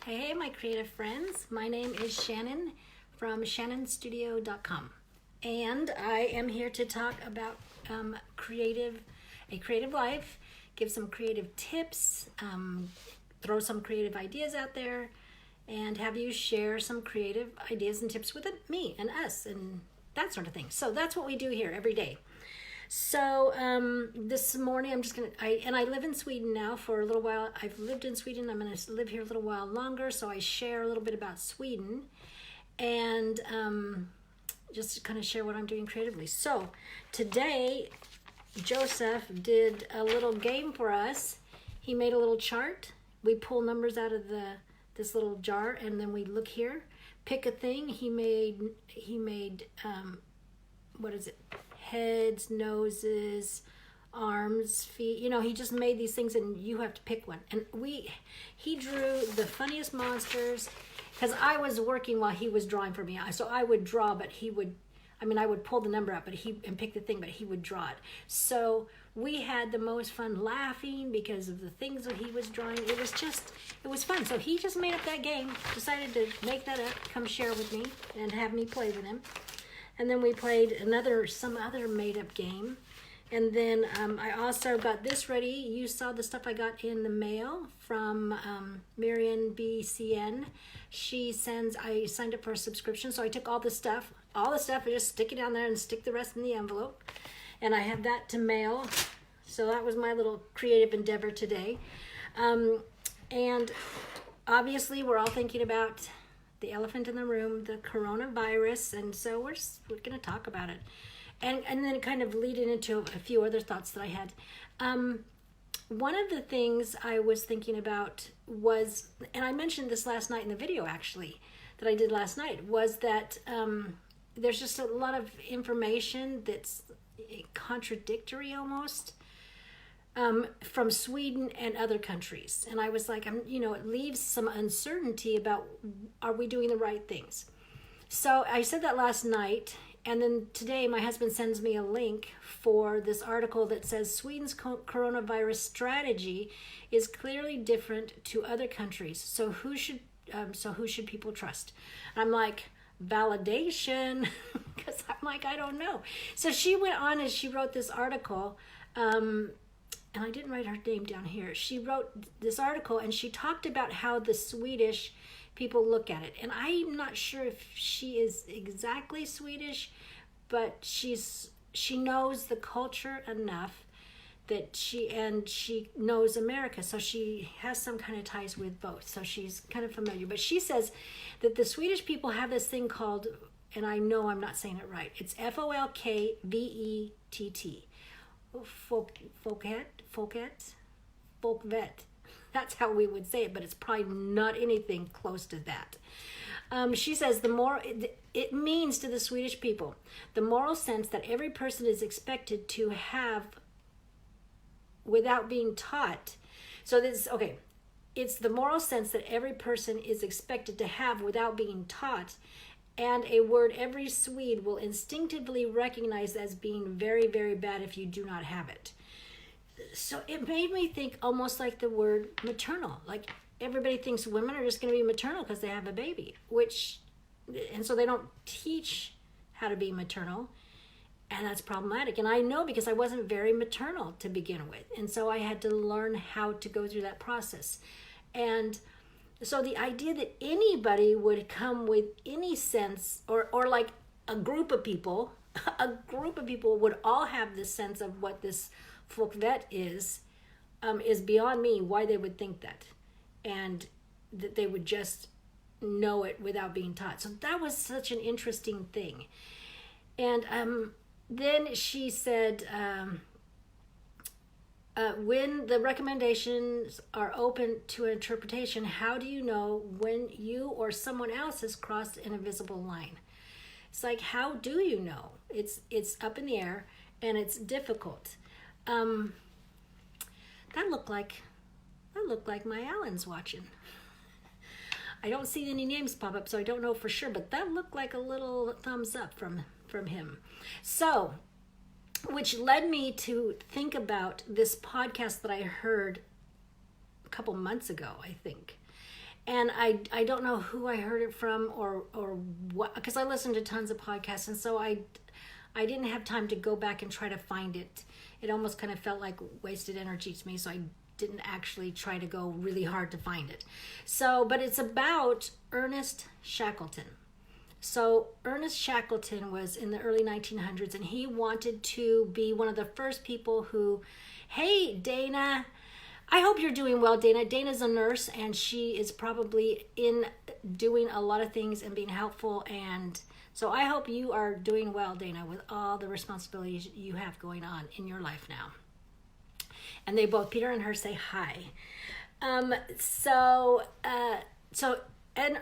Hey, my creative friends. My name is Shannon from shannonstudio.com. And I am here to talk about a creative life, give some creative tips, throw some creative ideas out there, and have you share some creative ideas and tips with me and us and that sort of thing. So that's what we do here every day. So this morning I live in Sweden now for a little while. I've lived in Sweden. I'm going to live here a little while longer. So I share a little bit about Sweden and just to kind of share what I'm doing creatively. So today, Joseph did a little game for us. He made a little chart. We pull numbers out of this little jar, and then we look here, pick a thing. He made what is it? Heads, noses, arms, feet. You know, he just made these things, and you have to pick one. And he drew the funniest monsters, because I was working while he was drawing for me. So I would draw, but I would pull the number out, and pick the thing, but he would draw it. So we had the most fun laughing because of the things that he was drawing. It was fun. So he just made up that game, decided to make that up, come share with me, and have me play with him. And then we played some other made-up game. And then I also got this ready. You saw the stuff I got in the mail from Marion BCN. I signed up for a subscription, so I took all the stuff, I just stick it down there and stick the rest in the envelope. And I have that to mail. So that was my little creative endeavor today. And obviously we're all thinking about the elephant in the room, the coronavirus, and so we're going to talk about it, and then kind of lead it into a few other thoughts that I had. One of the things I was thinking about was, and I mentioned this last night in the video actually, that I did last night, was that there's just a lot of information that's contradictory almost, from Sweden and other countries. And I was like, it leaves some uncertainty about, are we doing the right things? So I said that last night, and then today my husband sends me a link for this article that says Sweden's coronavirus strategy is clearly different to other countries. So who should people trust? And I'm like, validation, because I'm like, I don't know. So she went on and she wrote this article, and I didn't write her name down here. She wrote this article, and she talked about how the Swedish people look at it. And I'm not sure if she is exactly Swedish, but she knows the culture enough that she knows America. So she has some kind of ties with both. So she's kind of familiar. But she says that the Swedish people have this thing called, and I know I'm not saying it right, it's Folkvett. Folkvett. That's how we would say it, but it's probably not anything close to that. She says it means to the Swedish people the moral sense that every person is expected to have without being taught. So it's the moral sense that every person is expected to have without being taught, and a word every Swede will instinctively recognize as being very, very bad if you do not have it. So it made me think almost like the word maternal. Like everybody thinks women are just going to be maternal because they have a baby, and so they don't teach how to be maternal, and that's problematic. And I know because I wasn't very maternal to begin with, and so I had to learn how to go through that process. And so the idea that anybody would come with any sense, or like a group of people would all have this sense of what this Folkvett is beyond me, why they would think that, and that they would just know it without being taught. So that was such an interesting thing. And then she said, when the recommendations are open to interpretation, how do you know when you or someone else has crossed an invisible line? It's like, how do you know? It's up in the air, and it's difficult. That looked like my Alan's watching. I don't see any names pop up, so I don't know for sure, but that looked like a little thumbs up from him. So, which led me to think about this podcast that I heard a couple months ago, I think. And I don't know who I heard it from or what, because I listened to tons of podcasts, and so I didn't have time to go back and try to find it. It almost kind of felt like wasted energy to me, so I didn't actually try to go really hard to find it. So, but it's about Ernest Shackleton. So Earnest Shackleton was in the early 1900s, and he wanted to be one of the first people who, hey, Dana, I hope you're doing well, Dana. Dana's a nurse, and she is probably in doing a lot of things and being helpful. And so I hope you are doing well, Dana, with all the responsibilities you have going on in your life now. And they both, Peter and her, say hi. And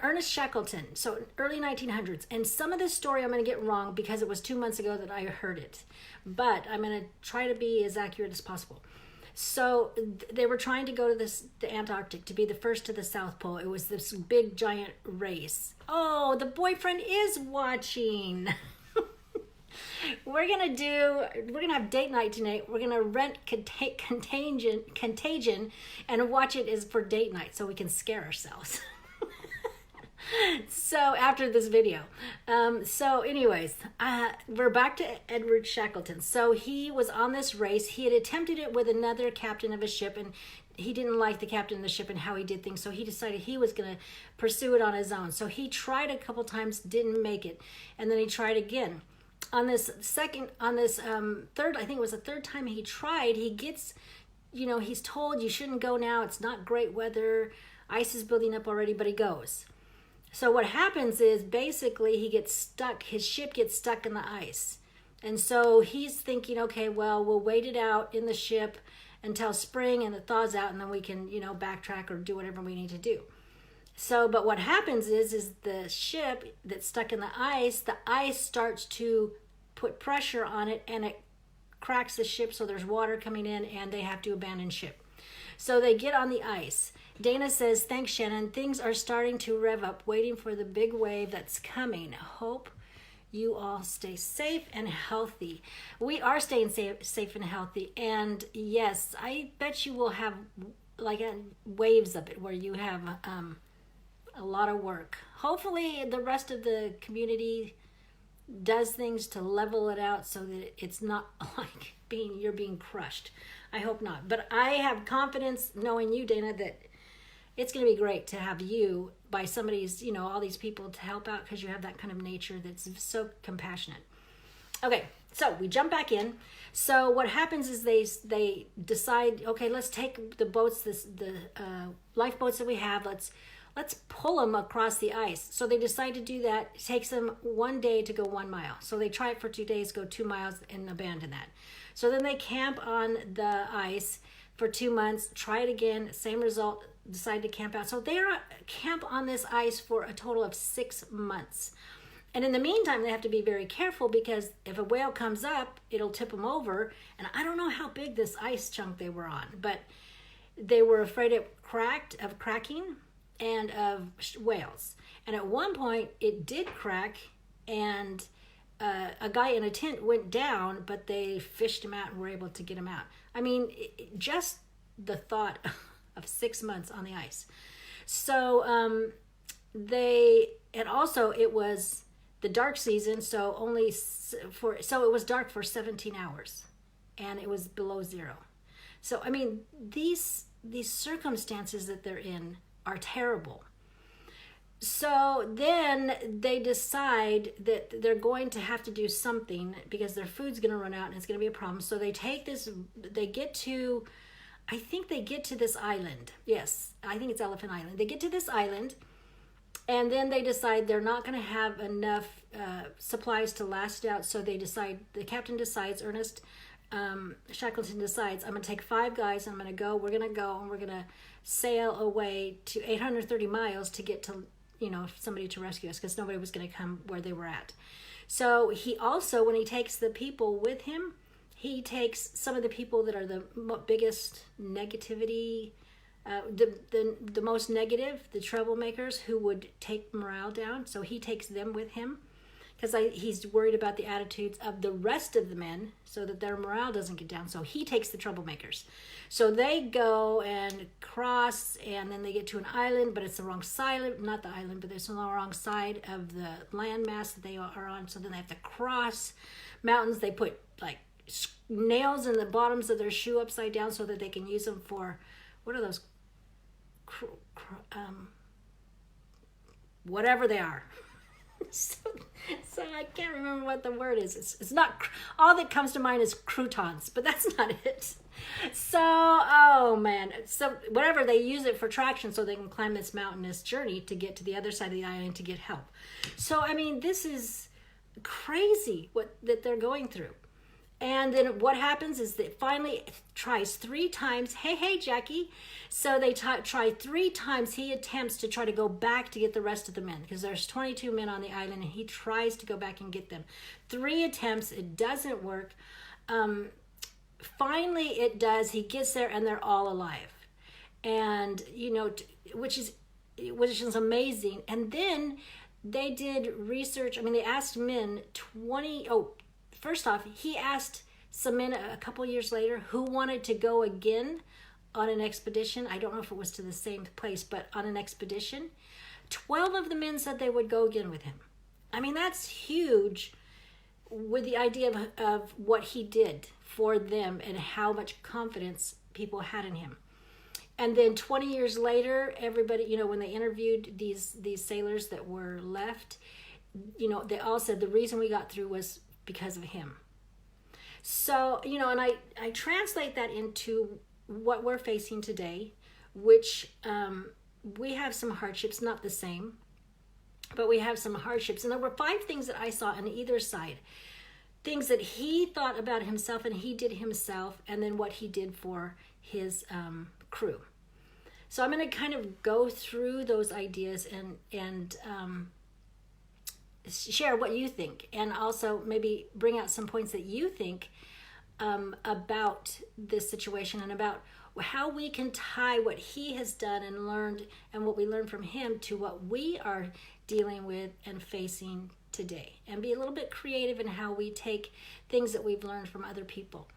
Ernest Shackleton, so early 1900s. And some of this story I'm going to get wrong because it was 2 months ago that I heard it. But I'm going to try to be as accurate as possible. So they were trying to go to the Antarctic to be the first to the South Pole. It was this big giant race. Oh, the boyfriend is watching. We're gonna have date night tonight. We're gonna rent Contagion and watch it as for date night so we can scare ourselves. So after this video. So anyways, we're back to Edward Shackleton. So he was on this race. He had attempted it with another captain of a ship, and he didn't like the captain of the ship and how he did things. So he decided he was going to pursue it on his own. So he tried a couple times, didn't make it. And then he tried again. On this third, I think it was the third time he tried, he gets, he's told you shouldn't go now. It's not great weather. Ice is building up already, but he goes. So what happens is basically he gets stuck, his ship gets stuck in the ice. And so he's thinking, okay, well, we'll wait it out in the ship until spring and it thaws out, and then we can, backtrack or do whatever we need to do. So, but what happens is the ship that's stuck in the ice starts to put pressure on it, and it cracks the ship, so there's water coming in, and they have to abandon ship. So they get on the ice. Dana says, thanks, Shannon. Things are starting to rev up, waiting for the big wave that's coming. Hope you all stay safe and healthy. We are staying safe and healthy. And yes, I bet you will have waves of it where you have a lot of work. Hopefully the rest of the community does things to level it out so that it's not like you're being crushed. I hope not. But I have confidence knowing you, Dana, that it's going to be great to have you by somebody's, all these people to help out, because you have that kind of nature that's so compassionate. Okay, so we jump back in. So what happens is they decide, okay, let's take the boats, the lifeboats that we have, let's pull them across the ice. So they decide to do that. It takes them 1 day to go 1 mile. So they try it for 2 days, go 2 miles, and abandon that. So then they camp on the ice for 2 months, try it again, same result, decide to camp out. So they camp on this ice for a total of 6 months. And in the meantime, they have to be very careful, because if a whale comes up, it'll tip them over. And I don't know how big this ice chunk they were on, but they were afraid of cracking and of whales. And at one point, it did crack, and a guy in a tent went down, but they fished him out and were able to get him out. I mean, just the thought of 6 months on the ice. So it was the dark season, so it was dark for 17 hours, and it was below zero. So I mean, these circumstances that they're in are terrible. So then they decide that they're going to have to do something, because their food's going to run out and it's going to be a problem. So they get to this island. Yes, I think it's Elephant Island. They get to this island, and then they decide they're not going to have enough supplies to last it out. So the captain decides, Ernest Shackleton decides, I'm going to take 5 guys, and we're going to go, and we're going to sail away to 830 miles to get to, somebody to rescue us, because nobody was going to come where they were at. So he also, when he takes the people with him, he takes some of the people that are the biggest negativity, the most negative, the troublemakers who would take morale down. So he takes them with him, because he's worried about the attitudes of the rest of the men so that their morale doesn't get down. So he takes the troublemakers. So they go and cross, and then they get to an island, but it's the wrong side, not the island, but it's on the wrong side of the landmass that they are on. So then they have to cross mountains. They put like nails in the bottoms of their shoe upside down so that they can use them for, what are those? Whatever they are. So I can't remember what the word is. It's not, all that comes to mind is croutons, but that's not it. So, oh man. So whatever, they use it for traction so they can climb this mountainous journey to get to the other side of the island to get help. So, I mean, this is crazy that they're going through. And then what happens is that finally tries 3 times. Hey, Jackie. So they try 3 times. He attempts to try to go back to get the rest of the men, because there's 22 men on the island, and he tries to go back and get them. 3 attempts. It doesn't work. Finally, it does. He gets there, and they're all alive. And, which is amazing. And then they did research. I mean, they asked men first off, he asked some men a couple years later who wanted to go again on an expedition. I don't know if it was to the same place, but on an expedition. 12 of the men said they would go again with him. I mean, that's huge, with the idea of what he did for them and how much confidence people had in him. And then 20 years later, everybody, when they interviewed these sailors that were left, they all said the reason we got through was because of him. So, and I translate that into what we're facing today, which we have some hardships, not the same, but we have some hardships. And there were 5 things that I saw on either side. Things that he thought about himself and he did himself, and then what he did for his crew. So I'm going to kind of go through those ideas and share what you think, and also maybe bring out some points that you think about this situation, and about how we can tie what he has done and learned and what we learned from him to what we are dealing with and facing today, and be a little bit creative in how we take things that we've learned from other people.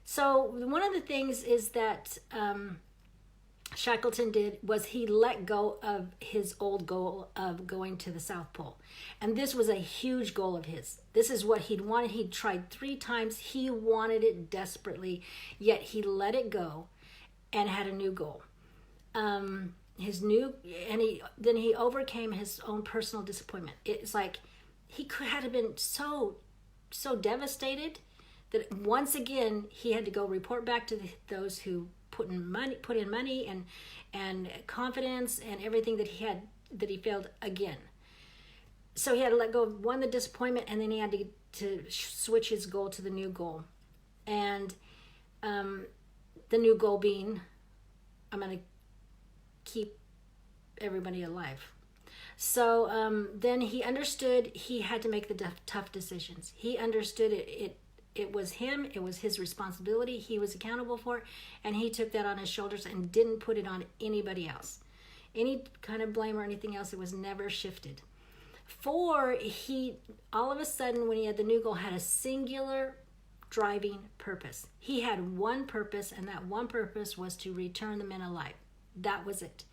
So one of the things is that Shackleton did was he let go of his old goal of going to the South Pole. And this was a huge goal of his. This is what he'd wanted. He'd tried 3 times. He wanted it desperately, yet he let it go and had a new goal. He overcame his own personal disappointment. It's like he had been so devastated that once again he had to go report back to those who put in money and confidence and everything that he failed again. So he had to let go of the disappointment, and then he had to switch his goal to the new goal. And the new goal being, I'm going to keep everybody alive. So then he understood he had to make the tough decisions. He understood it was him, it was his responsibility, he was accountable for it, and he took that on his shoulders and didn't put it on anybody else. Any kind of blame or anything else, it was never shifted. 4, he all of a sudden, when he had the new goal, had a singular driving purpose. He had one purpose, and that one purpose was to return the men alive. That was it.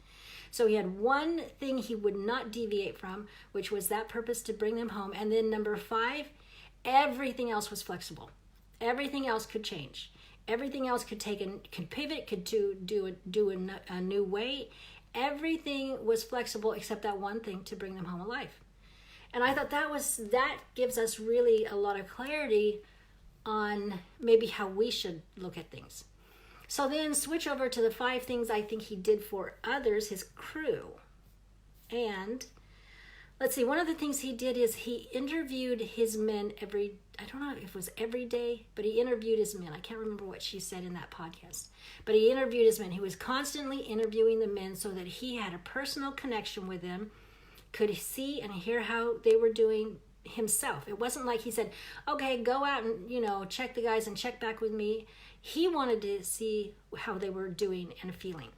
So he had one thing he would not deviate from, which was that purpose to bring them home. And then number 5, everything else was flexible. Everything else could change. Everything else could pivot, could do a new way. Everything was flexible except that one thing, to bring them home alive. And I thought that gives us really a lot of clarity on maybe how we should look at things. So then switch over to the 5 things I think he did for others, his crew. And let's see, one of the things he did is he interviewed his men I don't know if it was every day, but he interviewed his men. I can't remember what she said in that podcast, but he interviewed his men. He was constantly interviewing the men so that he had a personal connection with them, could see and hear how they were doing himself. It wasn't like he said, okay, go out and, check the guys and check back with me. He wanted to see how they were doing and feeling.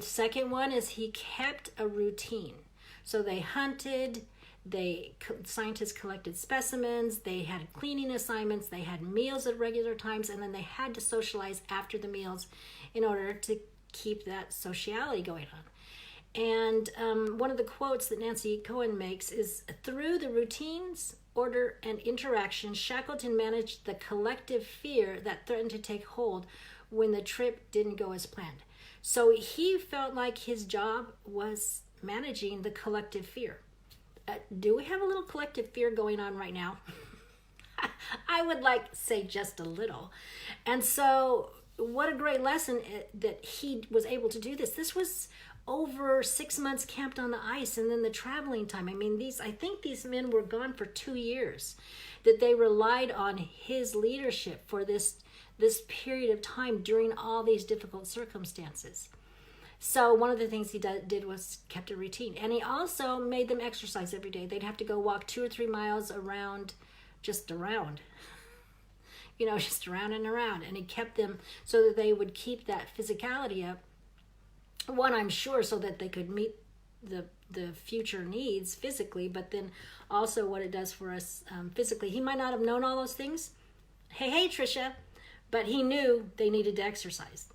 Second one is he kept a routine. So they hunted, Scientists collected specimens, they had cleaning assignments, they had meals at regular times, and then they had to socialize after the meals in order to keep that sociality going on. And one of the quotes that Nancy Cohen makes is, through the routines, order, and interaction, Shackleton managed the collective fear that threatened to take hold when the trip didn't go as planned. So he felt like his job was managing the collective fear. Do we have a little collective fear going on right now? I would like to say just a little. And so what a great lesson that he was able to do this. This was over 6 months camped on the ice, and then the traveling time. I mean, I think these men were gone for 2 years, that they relied on his leadership for this period of time during all these difficult circumstances. So one of the things he did was kept a routine. And he also made them exercise every day. They'd have to go walk 2 or 3 miles just around, just around and around. And he kept them so that they would keep that physicality up. One, I'm sure, so that they could meet the future needs physically, but then also what it does for us physically. He might not have known all those things. Hey, Tricia. But he knew they needed to exercise.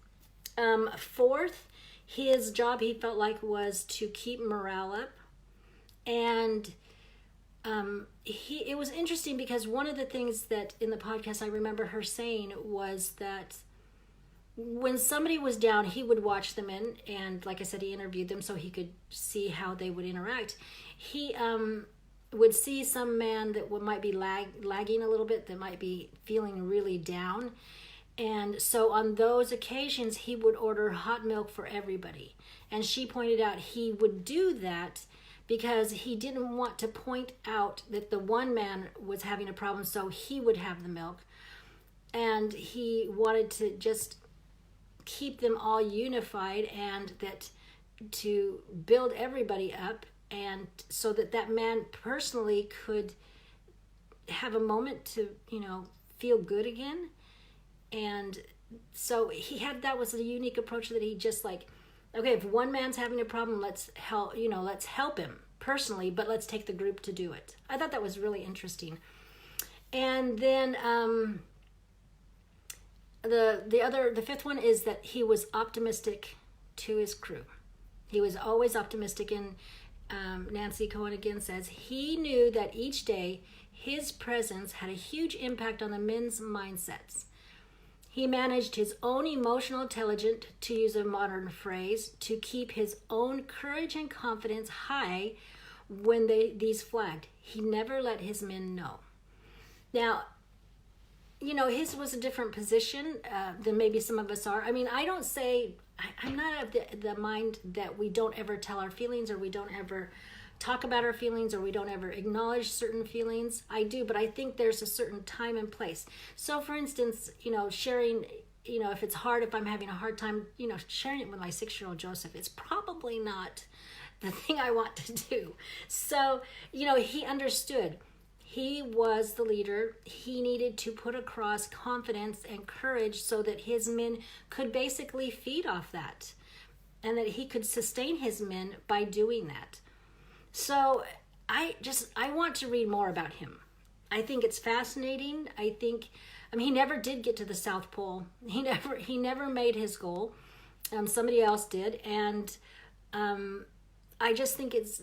Fourth, his job, he felt like, was to keep morale up. And it was interesting because one of the things that in the podcast I remember her saying was that when somebody was down, he would watch them in, and like I said, he interviewed them so he could see how they would interact. He would see some man that might be lagging a little bit, that might be feeling really down. And so on those occasions, he would order hot milk for everybody. And she pointed out he would do that because he didn't want to point out that the one man was having a problem, so he would have the milk. And he wanted to just keep them all unified, and that to build everybody up, and so that man personally could have a moment to, feel good again. And so that was a unique approach, that he just like, okay, if one man's having a problem, let's help him personally, but let's take the group to do it. I thought that was really interesting. And then the fifth one is that he was optimistic to his crew. He was always optimistic, and Nancy Cohen again says he knew that each day his presence had a huge impact on the men's mindsets. He managed his own emotional intelligence, to use a modern phrase, to keep his own courage and confidence high when these flagged. He never let his men know. Now, his was a different position than maybe some of us are. I mean, I'm not of the mind that we don't ever tell our feelings, or we don't ever talk about our feelings, or we don't ever acknowledge certain feelings. I do, but I think there's a certain time and place. So for instance, sharing, if it's hard, if I'm having a hard time, sharing it with my 6-year-old Joseph, it's probably not the thing I want to do. So, he understood. He was the leader. He needed to put across confidence and courage so that his men could basically feed off that, and that he could sustain his men by doing that. So I want to read more about him. I think it's fascinating. He never did get to the South Pole. He never made his goal. Somebody else did. And I just think it's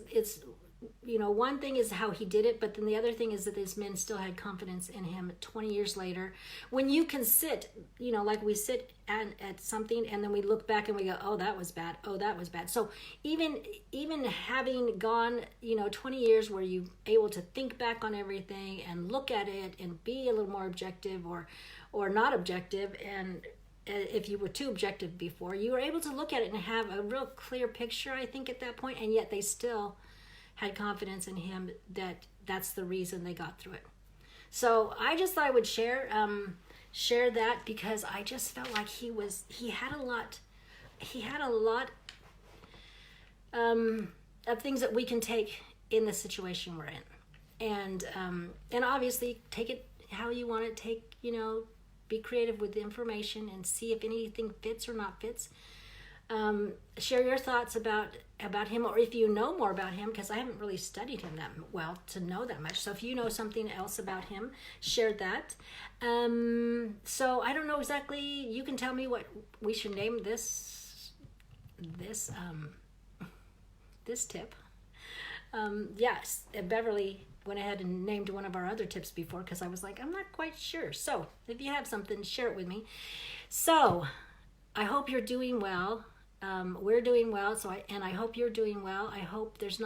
one thing is how he did it, but then the other thing is that his men still had confidence in him 20 years later. When you can sit, like we sit at something, and then we look back and we go, oh, that was bad. Oh, that was bad. So even having gone, 20 years where you're able to think back on everything and look at it and be a little more objective or not objective, and if you were too objective before, you were able to look at it and have a real clear picture, I think, at that point, and yet they still had confidence in him that that's the reason they got through it. So I just thought I would share that, because I just felt like he had a lot of things that we can take in the situation we're in, and obviously take it how you want it. Be creative with the information and see if anything fits or not fits. Share your thoughts about him, or if you know more about him, because I haven't really studied him that well to know that much. So if you know something else about him, share that. So I don't know exactly. You can tell me what we should name this tip. Yes, Beverly went ahead and named one of our other tips before, because I was like, I'm not quite sure. So if you have something, share it with me. So I hope you're doing well. We're doing well. I hope you're doing well. I hope there's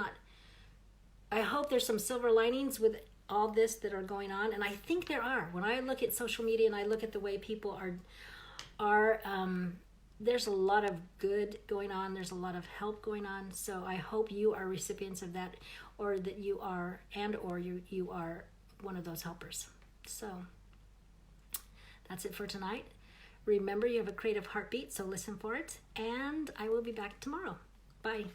some silver linings with all this that are going on. And I think there are. When I look at social media and I look at the way people are there's a lot of good going on. There's a lot of help going on. So I hope you are recipients of that, or that you are, or you are one of those helpers. So that's it for tonight. Remember, you have a creative heartbeat, so listen for it. And I will be back tomorrow. Bye.